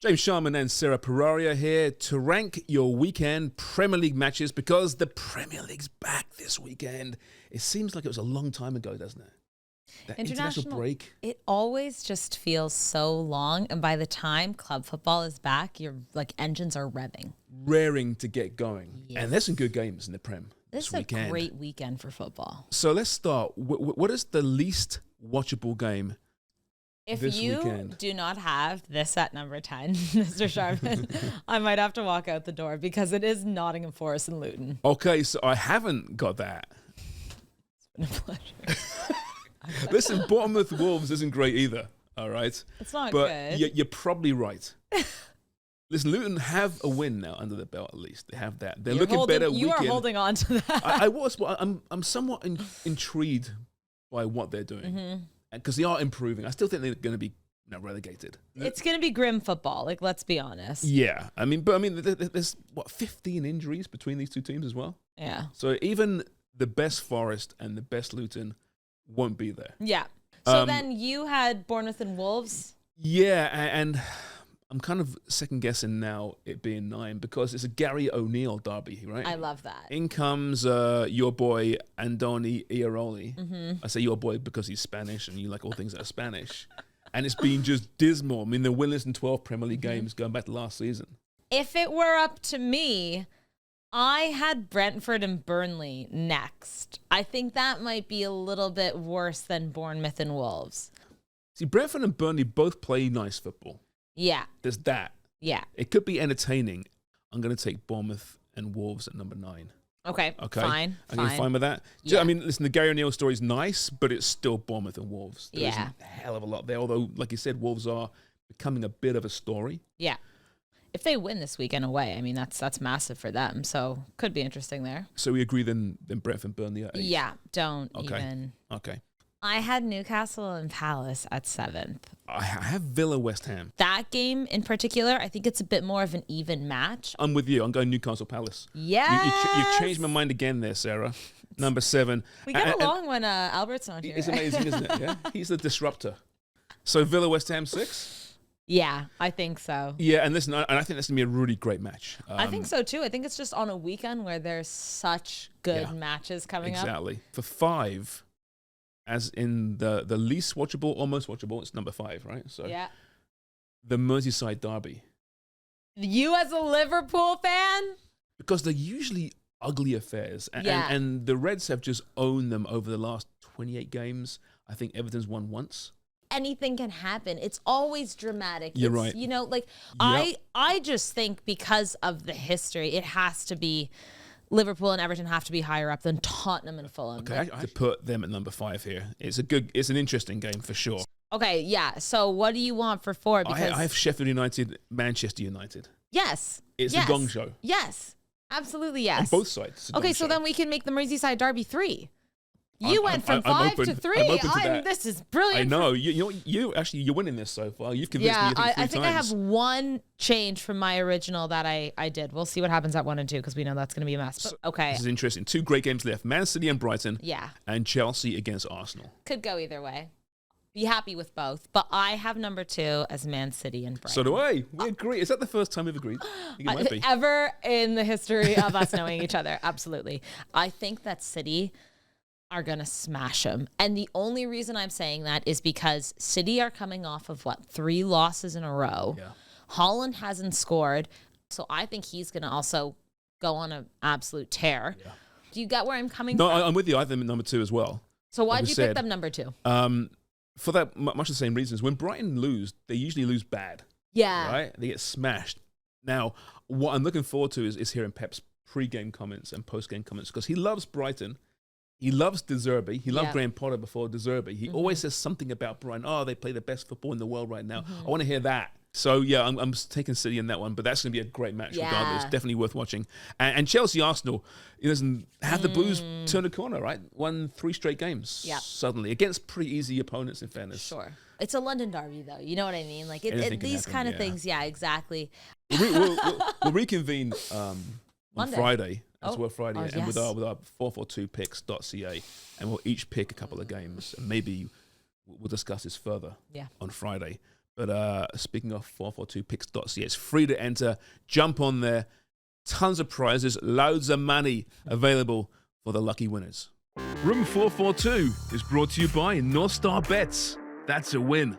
James Sharman and Sarah Peraria here to rank your weekend Premier League matches because the Premier League's back this weekend. It seems like it was a long time ago, doesn't it? That international break. It always just feels so long. And by the time club football is back, your engines are revving. Raring to get going. Yes. And there's some good games in the Prem This is weekend. a great weekend for football. So let's start. What is the least watchable game If this you weekend? do not have this at number 10, Mr. Sharman, I might have to walk out the door because it is Nottingham Forest and Luton. Okay, so I haven't got that. It's been a pleasure. Listen, Bournemouth Wolves isn't great either, all right? It's not but good. You're probably right. Listen, Luton have a win now under the belt at least. They have that. They're looking better You weekend. are holding on to that. I was, but I'm somewhat intrigued by what they're doing. Because they are improving. I still think they're going to be relegated. It's going to be grim football, let's be honest. Yeah. There's, 15 injuries between these two teams as well? Yeah. So even the best Forest and the best Luton won't be there. Yeah. So then you had Bournemouth and Wolves. Yeah, and I'm kind of second-guessing now it being 9 because it's a Gary O'Neill derby, right? I love that. In comes your boy, Andoni Iraola. I say your boy because he's Spanish and you like all things that are Spanish. And it's been just dismal. I mean, they're winless in 12 Premier League games going back to last season. If it were up to me, I had Brentford and Burnley next. I think that might be a little bit worse than Bournemouth and Wolves. See, Brentford and Burnley both play nice football. Yeah. There's that. Yeah. It could be entertaining. I'm going to take Bournemouth and Wolves at number 9. Okay. Fine. Are you fine with that? Yeah. I mean, listen, the Gary O'Neill story is nice, but it's still Bournemouth and Wolves. There Yeah. isn't a hell of a lot there, although, like you said, Wolves are becoming a bit of a story. Yeah. If they win this weekend away, I mean, that's massive for them. So could be interesting there. So we agree then Brentford and Burnley at 8. Yeah. Don't even. Okay. I had Newcastle and Palace at 7th. I have Villa West Ham. That game in particular, I think it's a bit more of an even match. I'm with you. I'm going Newcastle Palace. Yes. You changed my mind again there, Sarah. Number 7. We get along when Albert's not here. It's amazing, isn't it? Yeah. He's the disruptor. So Villa West Ham 6? Yeah, I think so. Yeah, and listen, I think that's going to be a really great match. I think so too. I think it's just on a weekend where there's such good matches coming up. Exactly. For 5, as in the least watchable, almost watchable, it's number 5, right? So yeah. The Merseyside Derby. You as a Liverpool fan? Because they're usually ugly affairs. And the Reds have just owned them over the last 28 games. I think Everton's won once. Anything can happen. It's always dramatic. You're right. You know, I just think because of the history, it has to be Liverpool and Everton have to be higher up than Tottenham and Fulham. Okay, I have to put them at number 5 here. It's an interesting game for sure. Okay, yeah. So what do you want for 4? Because I have Sheffield United, Manchester United. Yes. It's the gong show. Yes. Absolutely yes. On both sides. Okay, so then we can make the Merseyside Derby 3. You went from 5 to 3. I'm open to that. This is brilliant. I know. You're winning this so far. You've convinced me. I think I have one change from my original that I did. We'll see what happens at 1 and 2 because we know that's going to be a mess. But, okay. This is interesting. 2 great games left. Man City and Brighton. Yeah. And Chelsea against Arsenal. Could go either way. Be happy with both. But I have number 2 as Man City and Brighton. So do I. We agree. Is that the first time we've agreed? I think it might be. Ever in the history of us knowing each other. Absolutely. I think that City are going to smash them. And the only reason I'm saying that is because City are coming off of, 3 losses in a row. Yeah. Holland hasn't scored. So I think he's going to also go on an absolute tear. Yeah. Do you get where I'm coming from? No, I'm with you. I have them at number 2 as well. So why did you pick them number 2? For that much the same reasons. When Brighton lose, they usually lose bad. Yeah. Right? They get smashed. Now, what I'm looking forward to is hearing Pep's pre-game comments and post-game comments because he loves Brighton. He loves De Zerbi. He loved Graham Potter before De Zerbi. He always says something about Brighton. Oh, they play the best football in the world right now. I want to hear that. So, yeah, I'm taking City in that one, but that's going to be a great match regardless. Definitely worth watching. And Chelsea-Arsenal, have the Blues turn a corner, right? Won 3 straight games suddenly against pretty easy opponents, in fairness. Sure. It's a London derby, though. You know what I mean? These kind of things, exactly. We'll reconvene on Friday. Friday, and yes. with our 442picks.ca, and we'll each pick a couple of games, and maybe we'll discuss this further on Friday. But speaking of 442picks.ca, it's free to enter. Jump on there. Tons of prizes, loads of money available for the lucky winners. Room 442 is brought to you by North Star Bets. That's a win.